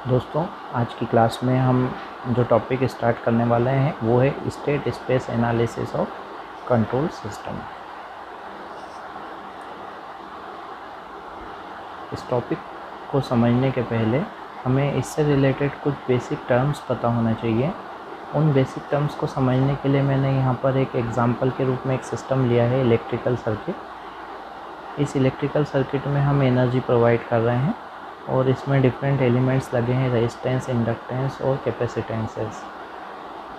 दोस्तों, आज की क्लास में हम जो टॉपिक स्टार्ट करने वाले हैं वो है state space analysis of control system. इस टॉपिक को समझने के पहले हमें इससे रिलेटेड कुछ बेसिक टर्म्स पता होना चाहिए। उन बेसिक टर्म्स को समझने के लिए मैंने यहाँ पर एक एग्जांपल के रूप में एक सिस्टम लिया है, इलेक्ट्रिकल सर्किट। इस इलेक्ट्रिकल सर्किट में हम एनर्जी प्रोवाइड कर रहे हैं और इसमें डिफरेंट एलिमेंट्स लगे हैं, रेजिस्टेंस, इंडक्टेंस और कैपेसिटेंसेस।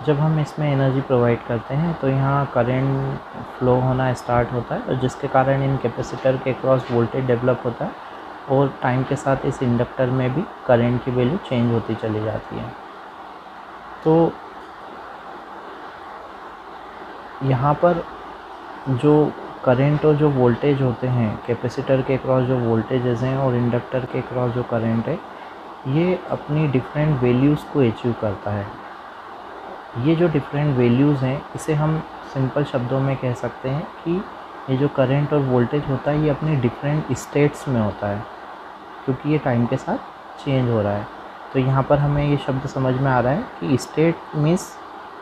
जब हम इसमें एनर्जी प्रोवाइड करते हैं तो यहाँ करंट फ्लो होना स्टार्ट होता है और जिसके कारण इन कैपेसिटर के क्रॉस वोल्टेज डेवलप होता है और टाइम के साथ इस इंडक्टर में भी करंट की वैल्यू चेंज होती चली जाती है। तो यहाँ पर जो करंट और जो वोल्टेज होते हैं, कैपेसिटर के क्रॉस जो वोल्टेजेस हैं और इंडक्टर के क्रॉस जो करंट है, ये अपनी डिफरेंट वैल्यूज़ को अचीव करता है। ये जो डिफरेंट वैल्यूज़ हैं, इसे हम सिंपल शब्दों में कह सकते हैं कि ये जो करंट और वोल्टेज होता है ये अपनी डिफरेंट स्टेट्स में होता है, क्योंकि ये टाइम के साथ चेंज हो रहा है। तो यहाँ पर हमें ये शब्द समझ में आ रहा है कि state means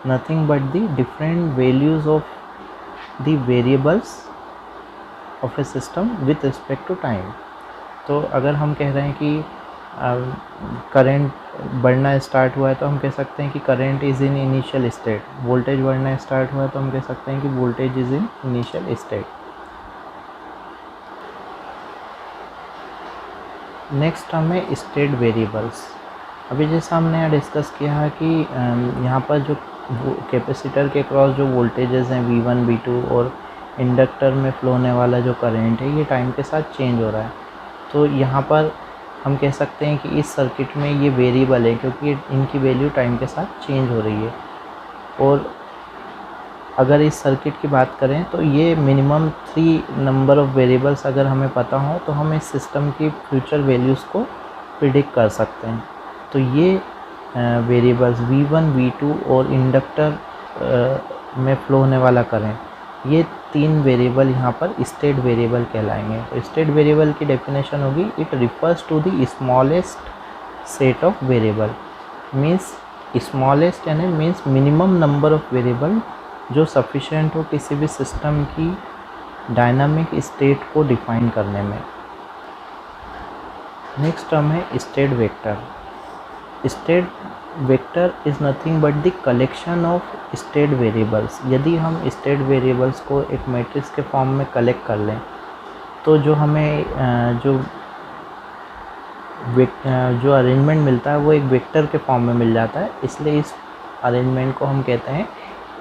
nothing but the different values of the variables of a system with respect to time. तो अगर हम कह रहे हैं कि करंट बढ़ना स्टार्ट हुआ है तो हम कह सकते हैं कि current is in initial state. Voltage बढ़ना स्टार्ट हुआ है तो हम कह सकते हैं कि voltage is in initial state. Next हमें स्टेट वेरिएबल्स। अभी जैसा हमने यहाँ डिस्कस किया है कि यहाँ पर जो कैपेसिटर के क्रॉस जो वोल्टेजेस हैं V1, V2 और इंडक्टर में फ्लो होने वाला जो करंट है ये टाइम के साथ चेंज हो रहा है। तो यहाँ पर हम कह सकते हैं कि इस सर्किट में ये वेरिएबल है क्योंकि इनकी वैल्यू टाइम के साथ चेंज हो रही है। और अगर इस सर्किट की बात करें तो ये मिनिमम 3 नंबर ऑफ़ वेरिएबल्स अगर हमें पता हो तो हम इस सिस्टम की फ्यूचर वैल्यूज़ को प्रिडिक्ट कर सकते हैं। तो ये वेरिएबल्स V1, V2 और इंडक्टर में फ़्लो होने वाला करंट, ये 3 वेरिएबल यहाँ पर स्टेट वेरिएबल कहलाएंगे। तो स्टेट वेरिएबल की डेफिनेशन होगी, it refers to the smallest set of variable. Means smallest यानी means minimum number of variable जो सफिशेंट हो किसी भी सिस्टम की डायनामिक स्टेट को डिफाइन करने में। नेक्स्ट टर्म है state vector. State vector is nothing but the collection of state variables. यदि हम स्टेट वेरिएबल्स को एक मैट्रिक्स के फॉर्म में कलेक्ट कर लें तो जो हमें जो अरेंजमेंट मिलता है वो एक वेक्टर के फॉर्म में मिल जाता है, इसलिए इस अरेंजमेंट को हम कहते हैं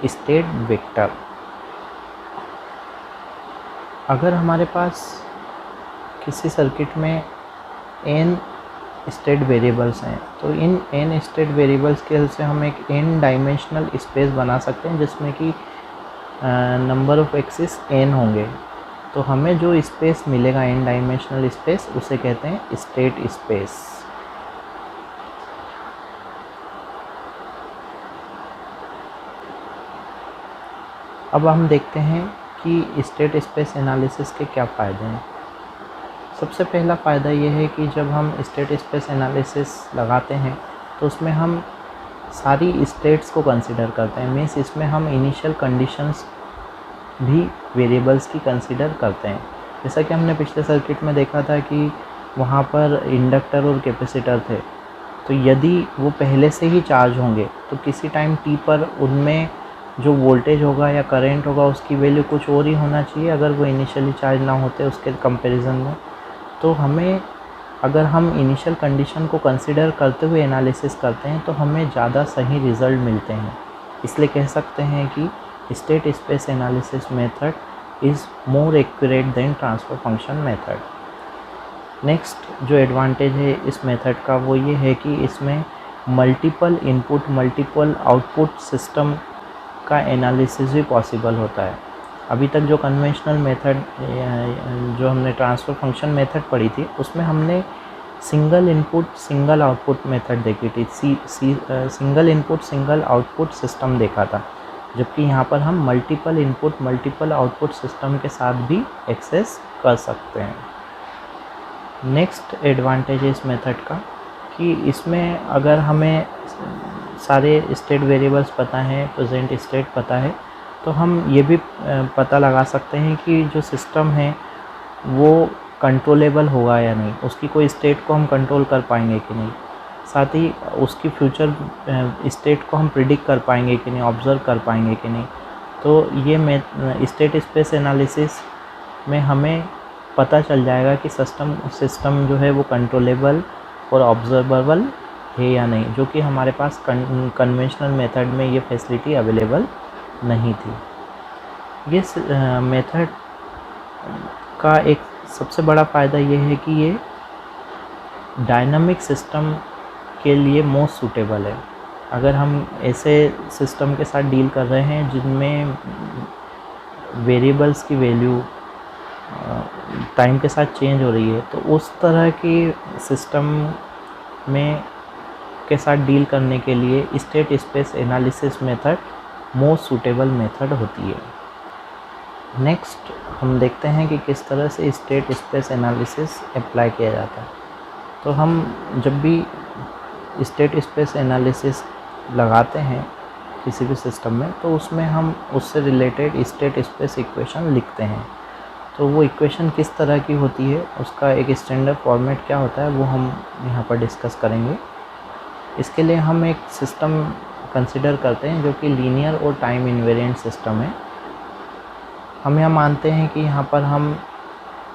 स्टेट वेक्टर। अगर हमारे पास किसी सर्किट में n स्टेट वेरिएबल्स हैं तो इन n स्टेट वेरिएबल्स के हेल्प से हम एक n डायमेंशनल स्पेस बना सकते हैं जिसमें कि नंबर ऑफ़ एक्सिस n होंगे। तो हमें जो स्पेस मिलेगा n डायमेंशनल स्पेस, उसे कहते हैं स्टेट स्पेस। अब हम देखते हैं कि स्टेट स्पेस एनालिसिस के क्या फ़ायदे हैं। सबसे पहला फ़ायदा ये है कि जब हम स्टेट स्पेस एनालिसिस लगाते हैं तो उसमें हम सारी स्टेट्स को कंसिडर करते हैं। मीन्स इसमें हम इनिशियल कंडीशंस भी वेरिएबल्स की कंसिडर करते हैं। जैसा कि हमने पिछले सर्किट में देखा था कि वहाँ पर इंडक्टर और कैपेसिटर थे, तो यदि वो पहले से ही चार्ज होंगे तो किसी टाइम t पर उनमें जो वोल्टेज होगा या करंट होगा उसकी वैल्यू कुछ और ही होना चाहिए अगर वो इनिशियली चार्ज ना होते उसके कंपैरिजन में। तो हमें, अगर हम इनिशियल कंडीशन को कंसिडर करते हुए एनालिसिस करते हैं तो हमें ज़्यादा सही रिज़ल्ट मिलते हैं। इसलिए कह सकते हैं कि state space analysis method is more accurate then transfer function method. Next जो एडवांटेज है इस मेथड का वो ये है कि इसमें multiple input multiple output system का एनालिसिस भी पॉसिबल होता है। अभी तक जो कन्वेंशनल मेथड जो हमने ट्रांसफ़र फंक्शन मेथड पढ़ी थी उसमें हमने single input single output method देखी थी, single input single output system देखा था, जबकि यहाँ पर हम multiple input multiple output system के साथ भी एक्सेस कर सकते हैं। नेक्स्ट एडवांटेज इस मेथड का कि इसमें अगर हमें सारे स्टेट वेरिएबल्स पता हैं, प्रेजेंट स्टेट पता है, तो हम ये भी पता लगा सकते हैं कि जो सिस्टम है वो कंट्रोलेबल होगा या नहीं, उसकी कोई स्टेट को हम कंट्रोल कर पाएंगे कि नहीं, साथ ही उसकी फ्यूचर स्टेट को हम प्रिडिक्ट कर पाएंगे कि नहीं, ऑब्ज़र्व कर पाएंगे कि नहीं। तो ये स्टेट स्पेस एनालिसिस में हमें पता चल जाएगा कि सिस्टम जो है वो कंट्रोलेबल और ऑब्जर्वेबल है या नहीं, जो कि हमारे पास कन्वेंशनल मेथड में ये फैसिलिटी अवेलेबल नहीं थी। ये मेथड का एक सबसे बड़ा फ़ायदा ये है कि ये डायनामिक सिस्टम के लिए मोस्ट सूटेबल है। अगर हम ऐसे सिस्टम के साथ डील कर रहे हैं जिनमें वेरिएबल्स की वैल्यू टाइम के साथ चेंज हो रही है, तो उस तरह की सिस्टम में के साथ डील करने के लिए state space analysis method most suitable method होती है। नेक्स्ट हम देखते हैं कि किस तरह से स्टेट स्पेस एनालिसिस अप्लाई किया जाता है। तो हम जब भी स्टेट स्पेस एनालिसिस लगाते हैं किसी भी सिस्टम में, तो उसमें हम उससे रिलेटेड स्टेट स्पेस इक्वेशन लिखते हैं। तो वो इक्वेशन किस तरह की होती है, उसका एक स्टैंडर्ड फॉर्मेट क्या होता है, वो हम यहाँ पर डिस्कस करेंगे। इसके लिए हम एक सिस्टम कंसिडर करते हैं जो कि लीनियर और टाइम इन्वेरिएंट सिस्टम है। हम यह मानते हैं कि यहाँ पर हम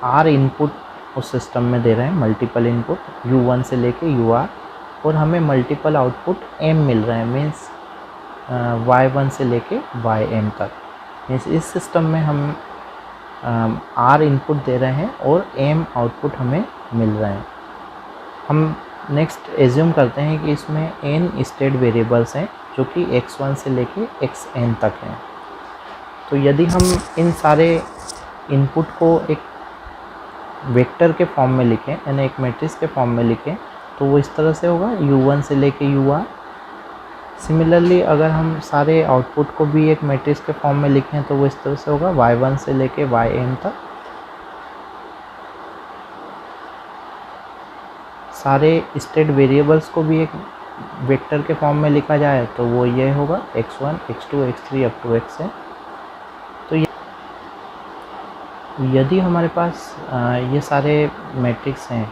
आर इनपुट उस सिस्टम में दे रहे हैं, मल्टीपल इनपुट U1 से लेके UR, और हमें मल्टीपल आउटपुट M मिल रहे हैं, मीन्स Y1 से लेके YM तक। मीन्स इस सिस्टम में हम R इनपुट दे रहे हैं और M आउटपुट हमें मिल रहे हैं। हम नेक्स्ट एज्यूम करते हैं कि इसमें n स्टेट वेरिएबल्स हैं जो कि x1 से लेके xn तक हैं। तो यदि हम इन सारे इनपुट को एक वेक्टर के फॉर्म में लिखें, यानी एक मैट्रिक्स के फॉर्म में लिखें, तो वो इस तरह से होगा U1 से लेके UR। सिमिलरली अगर हम सारे आउटपुट को भी एक मैट्रिक्स के फॉर्म में लिखें तो वो इस तरह से होगा Y1 से लेके YM तक। सारे स्टेट वेरिएबल्स को भी एक वेक्टर के फॉर्म में लिखा जाए तो वो ये होगा x1, x2, x3 up to xn। तो यदि हमारे पास ये सारे मैट्रिक्स हैं,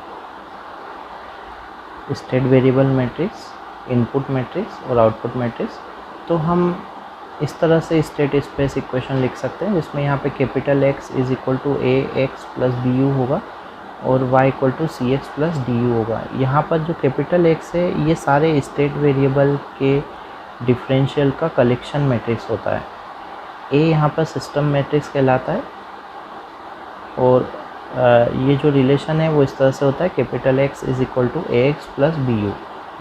state variable matrix, input matrix और आउटपुट मैट्रिक्स, तो हम इस तरह से स्टेट स्पेस इक्वेशन लिख सकते हैं, जिसमें यहाँ पे capital X is equal to AX plus BU होगा और Y equal to CX plus DU होगा। यहाँ पर जो कैपिटल X है ये सारे स्टेट वेरिएबल के डिफरेंशियल का कलेक्शन मैट्रिक्स होता है। A यहाँ पर सिस्टम मैट्रिक्स कहलाता है और ये जो रिलेशन है वो इस तरह से होता है, capital X is equal to AX plus BU।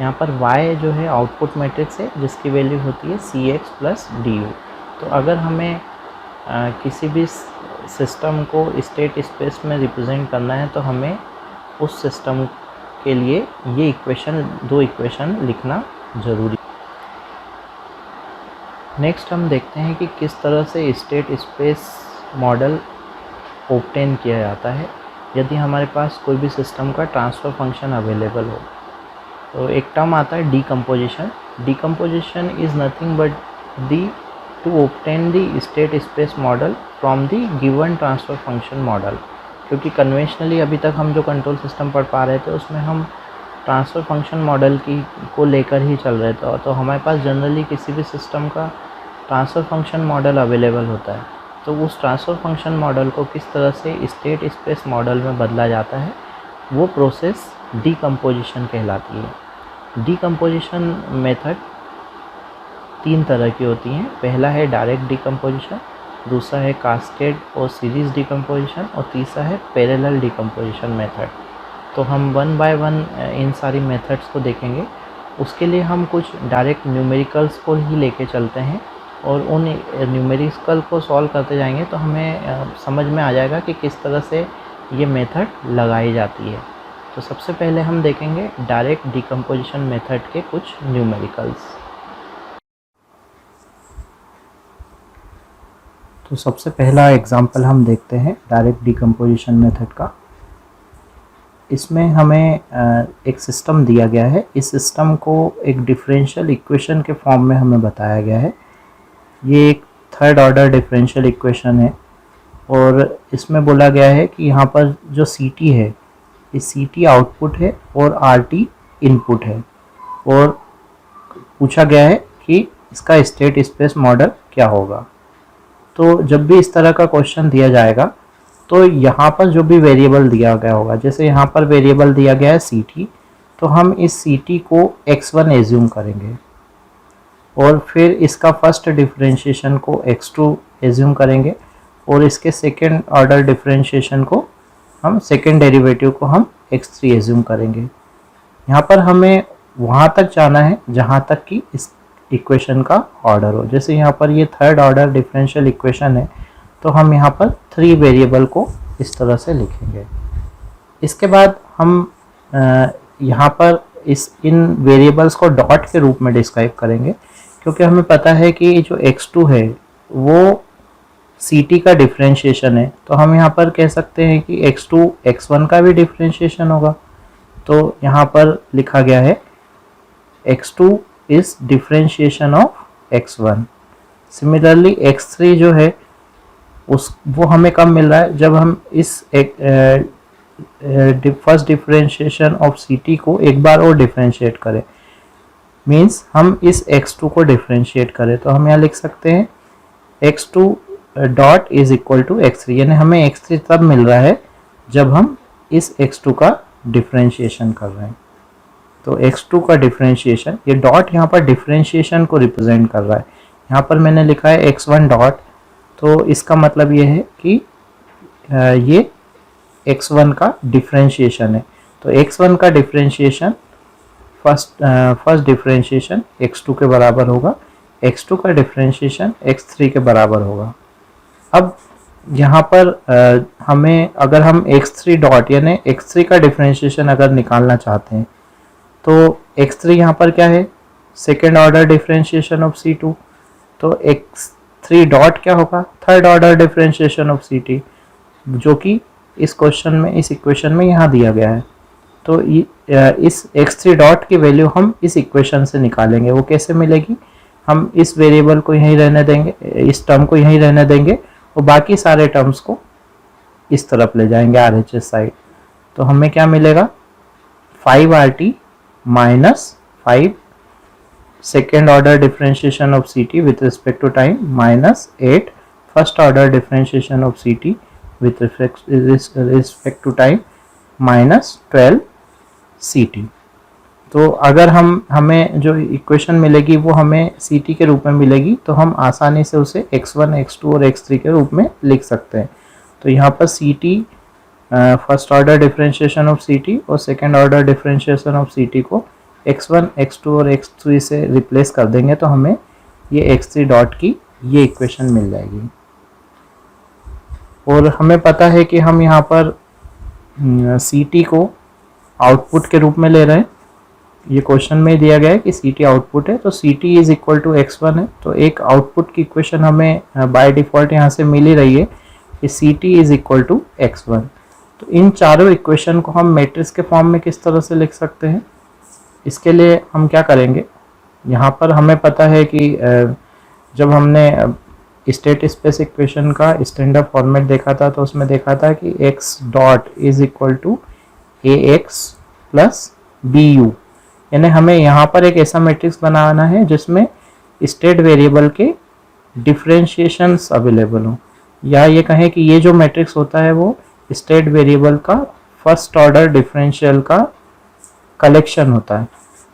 यहाँ पर Y जो है आउटपुट मैट्रिक्स है जिसकी वैल्यू होती है CX प्लस DU। तो अगर हमें किसी भी सिस्टम को स्टेट स्पेस में रिप्रेजेंट करना है तो हमें उस सिस्टम के लिए ये दो इक्वेशन लिखना ज़रूरी। नेक्स्ट हम देखते हैं कि किस तरह से स्टेट स्पेस मॉडल ऑब्टेन किया जाता है यदि हमारे पास कोई भी सिस्टम का ट्रांसफ़र फंक्शन अवेलेबल हो। तो एक टर्म आता है decomposition. Decomposition is nothing but to obtain the state space model from the given transfer function model. क्योंकि कन्वेंशनली अभी तक हम जो कंट्रोल सिस्टम पढ़ पा रहे थे उसमें हम ट्रांसफ़र फंक्शन मॉडल को लेकर ही चल रहे थे, तो हमारे पास जनरली किसी भी सिस्टम का ट्रांसफ़र फंक्शन मॉडल अवेलेबल होता है। तो उस ट्रांसफ़र फंक्शन मॉडल को किस तरह से स्टेट स्पेस मॉडल में बदला जाता है, वो प्रोसेस डीकम्पोजिशन कहलाती है। डीकम्पोजिशन मेथड 3 तरह की होती हैं। पहला है डायरेक्ट डीकम्पोजिशन, दूसरा है कास्केड और सीरीज़ डीकम्पोजिशन और तीसरा है पैरेलल डीकम्पोजिशन मेथड। तो हम वन बाय वन इन सारी मेथड्स को देखेंगे। उसके लिए हम कुछ डायरेक्ट न्यूमेरिकल्स को ही लेके चलते हैं और उन न्यूमेरिकल को सॉल्व करते जाएंगे तो हमें समझ में आ जाएगा कि किस तरह से ये मेथड लगाई जाती है। तो सबसे पहले हम देखेंगे डायरेक्ट डीकम्पोजिशन मेथड के कुछ न्यूमेरिकल्स। तो सबसे पहला एग्जांपल हम देखते हैं डायरेक्ट डीकम्पोजिशन मेथड का। इसमें हमें एक सिस्टम दिया गया है। इस सिस्टम को एक डिफरेंशियल इक्वेशन के फॉर्म में हमें बताया गया है। ये एक थर्ड ऑर्डर डिफरेंशियल इक्वेशन है और इसमें बोला गया है कि यहाँ पर जो CT है, ये CT आउटपुट है और RT इनपुट है, और पूछा गया है कि इसका स्टेट स्पेस मॉडल क्या होगा। तो जब भी इस तरह का क्वेश्चन दिया जाएगा तो यहाँ पर जो भी वेरिएबल दिया गया होगा, जैसे यहाँ पर वेरिएबल दिया गया है CT, तो हम इस CT को x1 एज्यूम करेंगे और फिर इसका फर्स्ट डिफरेंशिएशन को x2 एज्यूम करेंगे और इसके सेकेंड ऑर्डर डिफरेंशिएशन को हम सेकेंड डेरिवेटिव को हम x3 एज्यूम करेंगे। यहाँ पर हमें वहाँ तक जाना है जहाँ तक कि इस इक्वेशन का ऑर्डर हो। जैसे यहाँ पर ये थर्ड ऑर्डर डिफरेंशियल इक्वेशन है, तो हम यहाँ पर 3 वेरिएबल को इस तरह से लिखेंगे। इसके बाद हम यहाँ पर इन वेरिएबल्स को डॉट के रूप में डिस्क्राइब करेंगे, क्योंकि हमें पता है कि जो x2 है वो CT का डिफरेंशिएशन है, तो हम यहाँ पर कह सकते हैं कि x2 x1 का भी डिफरेंशिएशन होगा। तो यहाँ पर लिखा गया है x2 is differentiation of x1। Similarly x3 जो है वो हमें कब मिल रहा है, जब हम इस फर्स्ट डिफरेंशिएशन ऑफ CT को एक बार और डिफरेंशिएट करें, मीन्स हम इस x2 को डिफरेंशिएट करें। तो हम यहाँ लिख सकते हैं x2 dot is equal to x3, यानी हमें x3 तब मिल रहा है जब हम इस x2 का डिफरेंशिएशन कर रहे हैं। तो x2 का डिफरेंशिएशन, ये डॉट यहाँ पर डिफरेंशिएशन को रिप्रेजेंट कर रहा है। यहाँ पर मैंने लिखा है x1 डॉट, तो इसका मतलब ये है कि ये x1 का डिफरेंशिएशन है। तो x1 का डिफरेंशिएशन फर्स्ट डिफरेंशिएशन x2 के बराबर होगा, x2 का डिफरेंशिएशन x3 के बराबर होगा। अब यहाँ पर हमें अगर हम x3 डॉट यानी x3 का डिफरेंशिएशन अगर निकालना चाहते हैं, तो x3 यहाँ पर क्या है, second order differentiation of C2, तो x3 डॉट क्या होगा, third order differentiation of CT, जो कि इस क्वेश्चन में, इस इक्वेशन में यहाँ दिया गया है। तो इस x3 डॉट की वैल्यू हम इस इक्वेशन से निकालेंगे। वो कैसे मिलेगी, हम इस वेरिएबल को यहीं रहने देंगे, इस टर्म को यहीं रहने देंगे और बाकी सारे टर्म्स को इस तरफ ले जाएंगे RHS साइड। तो हमें क्या मिलेगा, 5RT minus 5 second order differentiation of CT with respect to time minus 8 first order differentiation of CT with respect to time minus 12 CT। तो अगर हमें जो इक्वेशन मिलेगी वो हमें CT के रूप में मिलेगी, तो हम आसानी से उसे x1, x2 और x3 के रूप में लिख सकते हैं। तो यहाँ पर CT first order differentiation of CT और second order differentiation of CT को x1, x2 और x3 से रिप्लेस कर देंगे, तो हमें ये x3 डॉट की ये इक्वेशन मिल जाएगी। और हमें पता है कि हम यहाँ पर CT को आउटपुट के रूप में ले रहे हैं। ये क्वेश्चन में दिया गया है कि CT आउटपुट है, तो CT is equal to x1 है, तो एक आउटपुट की इक्वेशन हमें बाय डिफ़ॉल्ट यहाँ से मिल ही रही है कि CT is equal to x1। तो इन चारों इक्वेशन को हम मैट्रिक्स के फॉर्म में किस तरह से लिख सकते हैं, इसके लिए हम क्या करेंगे, यहाँ पर हमें पता है कि जब हमने स्टेट स्पेस इक्वेशन का स्टैंडर्ड फॉर्मेट देखा था, तो उसमें देखा था कि x dot is equal to AX plus BU, यानी हमें यहाँ पर एक ऐसा मैट्रिक्स बनाना है जिसमें स्टेट वेरिएबल के डिफरेंशिएशंस अवेलेबल हो, या ये कहें कि ये जो मैट्रिक्स होता है वो स्टेट वेरिएबल का फर्स्ट ऑर्डर डिफरेंशियल का कलेक्शन होता है।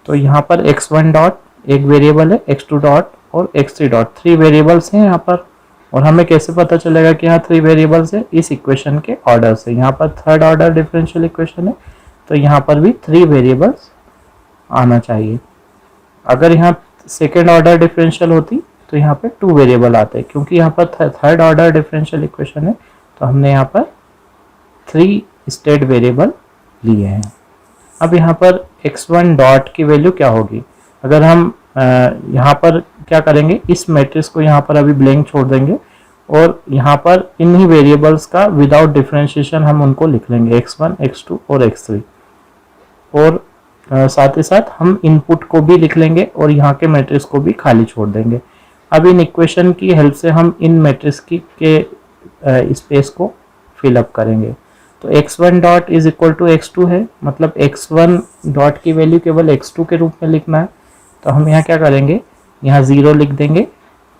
तो यहाँ पर x1 डॉट एक वेरिएबल है, x2 डॉट और x3 डॉट, 3 वेरिएबल्स हैं यहाँ पर। और हमें कैसे पता चलेगा कि यहाँ 3 वेरिएबल्स है, इस इक्वेशन के ऑर्डर से। यहाँ पर थर्ड ऑर्डर डिफरेंशियल इक्वेशन है, तो यहाँ पर भी 3 वेरिएबल्स आना चाहिए। अगर यहाँ सेकेंड ऑर्डर डिफरेंशियल होती तो यहाँ पे 2 वेरिएबल आते, क्योंकि यहाँ पर थर्ड ऑर्डर डिफरेंशियल इक्वेशन है, तो हमने यहाँ पर 3 स्टेट वेरिएबल लिए हैं। अब यहाँ पर x1 डॉट की वैल्यू क्या होगी, अगर हम यहाँ पर क्या करेंगे, इस मैट्रिक्स को यहाँ पर अभी ब्लैंक छोड़ देंगे और यहाँ पर इन्हीं वेरिएबल्स का विदाउट डिफरेंशिएशन हम उनको लिख लेंगे x1, x2 और x3। और साथ ही साथ हम इनपुट को भी लिख लेंगे और यहाँ के मैट्रिक्स को भी खाली छोड़ देंगे। अब इन इक्वेशन की हेल्प से हम इन मैट्रिक्स की के स्पेस को फिलअप करेंगे। तो x1 dot is equal to x2 है, मतलब x1 डॉट की वैल्यू केवल x2 के रूप में लिखना है। तो हम यहाँ क्या करेंगे, यहाँ 0 लिख देंगे,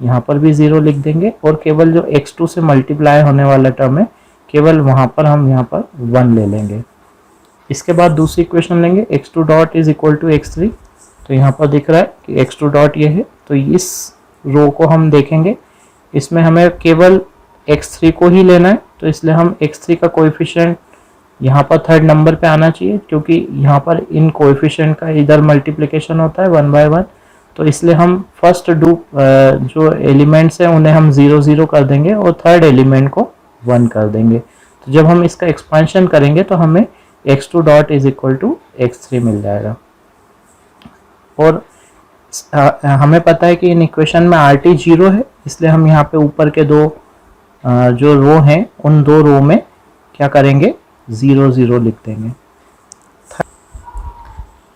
यहाँ पर भी 0 लिख देंगे और केवल जो x2 से मल्टीप्लाई होने वाला टर्म है केवल वहाँ पर हम यहाँ पर 1 ले लेंगे। इसके बाद दूसरी इक्वेशन लेंगे x2 dot is equal to x3। तो यहाँ पर दिख रहा है कि x2 डॉट ये है, तो इस रो को हम देखेंगे, इसमें हमें केवल x3 को ही लेना है। तो इसलिए हम x3 का कोएफिशिएंट यहाँ पर थर्ड नंबर पे आना चाहिए, क्योंकि यहाँ पर इन कोएफिशिएंट का इधर मल्टीप्लिकेशन होता है 1 बाय 1। तो इसलिए हम फर्स्ट जो एलिमेंट्स हैं उन्हें हम 0 0 कर देंगे और थर्ड एलिमेंट को 1 कर देंगे। तो जब हम इसका एक्सपेंशन करेंगे तो हमें x2 dot is equal to x3 मिल जाएगा। और हमें पता है कि इन इक्वेशन में RT 0 है, इसलिए हम यहाँ पे ऊपर के दो जो रो हैं उन दो रो में क्या करेंगे, 0 0 लिख देंगे।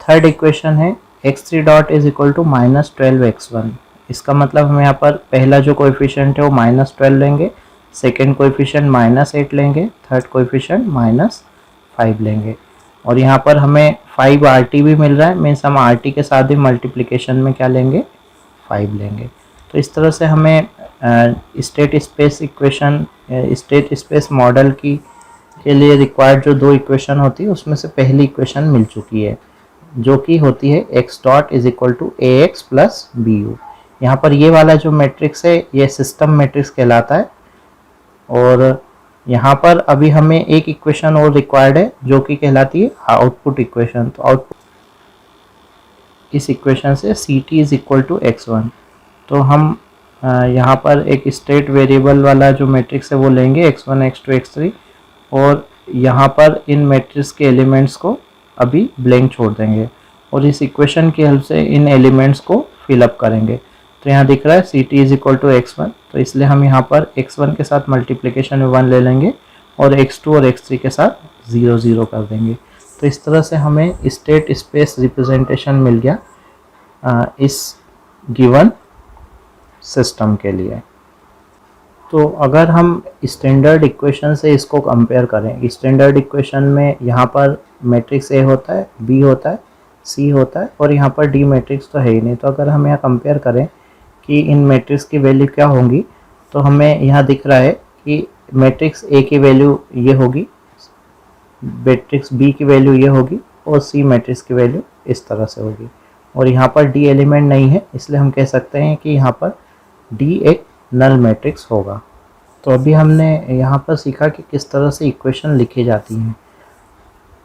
थर्ड इक्वेशन है x3 dot is equal to -12x1। इसका मतलब हम यहाँ पर पहला जो कोएफिशिएंट है वो -12 लेंगे, सेकेंड कोएफिशिएंट -8 लेंगे, थर्ड कोएफिशिएंट -5 लेंगे। और यहाँ पर हमें 5 RT भी मिल रहा है, मीन्स हम RT के साथ ही मल्टीप्लिकेशन में क्या लेंगे, 5 लेंगे। तो इस तरह से हमें state space equation, state space model की के लिए रिक्वायर्ड जो दो इक्वेशन होती है उसमें से पहली इक्वेशन मिल चुकी है, जो कि होती है x dot is equal to ax plus bu। यहाँ पर ये वाला जो मैट्रिक्स है ये सिस्टम मैट्रिक्स कहलाता है। और यहाँ पर अभी हमें एक इक्वेशन और रिक्वायर्ड है जो कि कहलाती है आउटपुट इक्वेशन। तो आउटपुट इस इक्वेशन से ct is equal to x1। तो हम यहाँ पर एक स्टेट वेरिएबल वाला जो मैट्रिक्स है वो लेंगे x1, x2, x3 और यहाँ पर इन मैट्रिक्स के एलिमेंट्स को अभी ब्लैंक छोड़ देंगे और इस इक्वेशन की हेल्प से इन एलिमेंट्स को फिलअप करेंगे। तो यहाँ दिख रहा है ct is equal to x1, तो इसलिए हम यहाँ पर x1 के साथ मल्टीप्लिकेशन में 1 ले लेंगे और x2 और x3 के साथ 0 0 कर देंगे। तो इस तरह से हमें स्टेट स्पेस रिप्रेजेंटेशन मिल गया इस गिवन सिस्टम के लिए। तो अगर हम स्टैंडर्ड इक्वेशन से इसको कंपेयर करें, स्टैंडर्ड इक्वेशन में यहाँ पर मैट्रिक्स A होता है, B होता है, C होता है और यहाँ पर D मैट्रिक्स तो है ही नहीं। तो अगर हम यहाँ कंपेयर करें कि इन मैट्रिक्स की वैल्यू क्या होंगी, तो हमें यहाँ दिख रहा है कि मैट्रिक्स A की वैल्यू ये होगी, मैट्रिक्स B की वैल्यू ये होगी और C मैट्रिक्स की वैल्यू इस तरह से होगी। और यहाँ पर D एलिमेंट नहीं है, इसलिए हम कह सकते हैं कि यहाँ पर D एक नल मैट्रिक्स होगा। तो अभी हमने यहाँ पर सीखा कि किस तरह से इक्वेशन लिखी जाती हैं।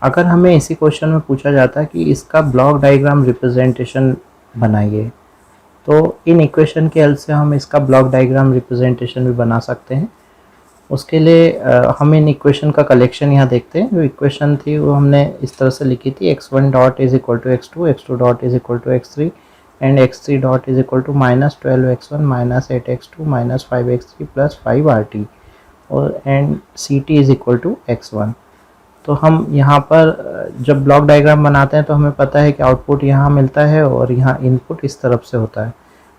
अगर हमें इसी क्वेश्चन में पूछा जाता है कि इसका ब्लॉक डायग्राम रिप्रेजेंटेशन बनाइए, तो इन इक्वेशन के हेल्प से हम इसका ब्लॉक डायग्राम रिप्रेजेंटेशन भी बना सकते हैं। उसके लिए हम इन इक्वेशन का कलेक्शन यहाँ देखते हैं। जो इक्वेशन थी वो हमने इस तरह से लिखी थी, x1 dot is equal to x2, x2 dot is equal to x3 and x3 dot is equal to -12x1 -8x2 -5x3 plus 5RT और and ct is equal to x1। तो हम यहाँ पर जब ब्लॉक डायग्राम बनाते हैं तो हमें पता है कि आउटपुट यहाँ मिलता है और यहाँ इनपुट इस तरफ से होता है।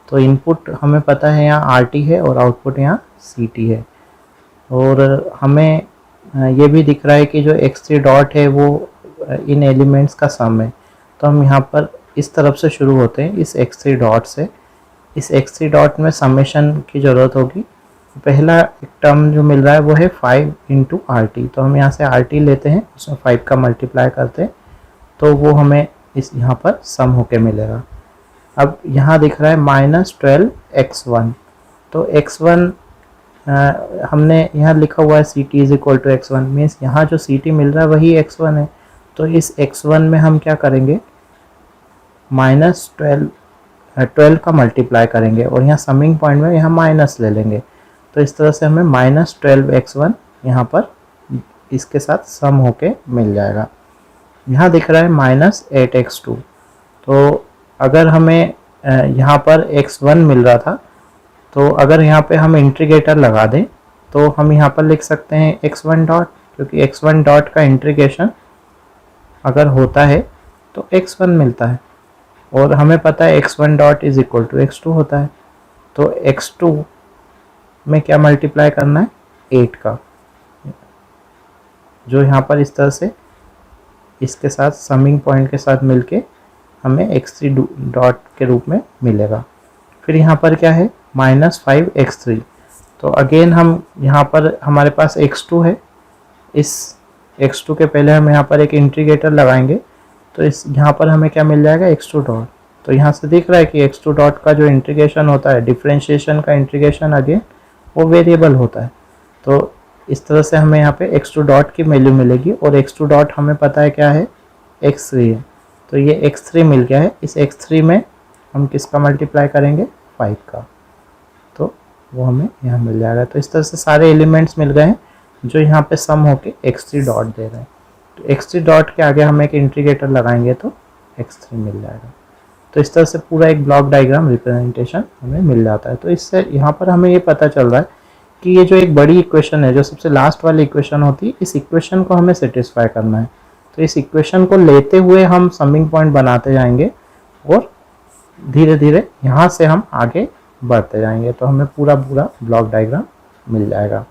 तो इनपुट हमें पता है यहाँ RT है और आउटपुट यहाँ ct है। और हमें ये भी दिख रहा है कि जो x3 डॉट है वो इन एलिमेंट्स का सम है। तो हम यहाँ पर इस तरफ से शुरू होते हैं, इस x3 डॉट से। इस x3 डॉट में समेशन की ज़रूरत होगी। पहला एक टर्म जो मिल रहा है वो है 5 इंटू RT। तो हम यहाँ से RT लेते हैं, उसमें 5 का मल्टीप्लाई करते हैं, तो वो हमें इस यहाँ पर सम होके मिलेगा। अब यहाँ दिख रहा है -12x1। तो x1 हमने यहाँ लिखा हुआ है ct is equal to x1, means यहाँ जो ct मिल रहा है वही x1 है। तो इस x1 में हम क्या करेंगे, -12 का मल्टीप्लाई करेंगे और यहाँ समिंग पॉइंट में यहाँ माइनस ले लेंगे। तो इस तरह से हमें -12x1 यहाँ पर इसके साथ सम होके मिल जाएगा। यहाँ दिख रहा है -8x2। तो अगर हमें यहाँ पर x1 मिल रहा था तो अगर यहाँ पे हम इंटीग्रेटर लगा दें तो हम यहाँ पर लिख सकते हैं x1 डॉट, क्योंकि x1 डॉट का इंटीग्रेशन अगर होता है तो x1 मिलता है, और हमें पता है x1 dot is equal to x2 होता है। तो x2 में क्या मल्टीप्लाई करना है, 8 का, जो यहाँ पर इस तरह से इसके साथ समिंग पॉइंट के साथ मिलके हमें x3 डॉट के रूप में मिलेगा। फिर यहाँ पर क्या है, -5x3। तो अगेन हम यहाँ पर हमारे पास x2 है, इस x2 के पहले हम यहाँ पर एक इंटीग्रेटर लगाएंगे, तो इस यहाँ पर हमें क्या मिल जाएगा, x2 डॉट। तो यहाँ से दिख रहा है कि x2 डॉट का जो इंटीग्रेशन होता है, डिफरेंशिएशन का इंटीग्रेशन अगेन वो वेरिएबल होता है। तो इस तरह से हमें यहाँ पे x2 डॉट की वैल्यू मिलेगी, और x2 डॉट हमें पता है क्या है, x3 है। तो ये x3 मिल गया है, इस x3 में हम किसका मल्टीप्लाई करेंगे, 5 का, तो वो हमें यहाँ मिल जाएगा। तो इस तरह से सारे एलिमेंट्स मिल गए हैं जो यहाँ पे सम होके x3 डॉट दे रहे हैं। तो x3 डॉट के आगे हम एक इंटीग्रेटर लगाएंगे तो x3 मिल जाएगा। तो इस तरह से पूरा एक ब्लॉक डायग्राम रिप्रेजेंटेशन हमें मिल जाता है। तो इससे यहाँ पर हमें ये पता चल रहा है कि ये जो एक बड़ी इक्वेशन है, जो सबसे लास्ट वाली इक्वेशन होती है, इस इक्वेशन को हमें सेटिस्फाई करना है। तो इस इक्वेशन को लेते हुए हम समिंग पॉइंट बनाते जाएंगे, और धीरे धीरे यहाँ से हम आगे बढ़ते जाएंगे, तो हमें पूरा ब्लॉक डायग्राम मिल जाएगा।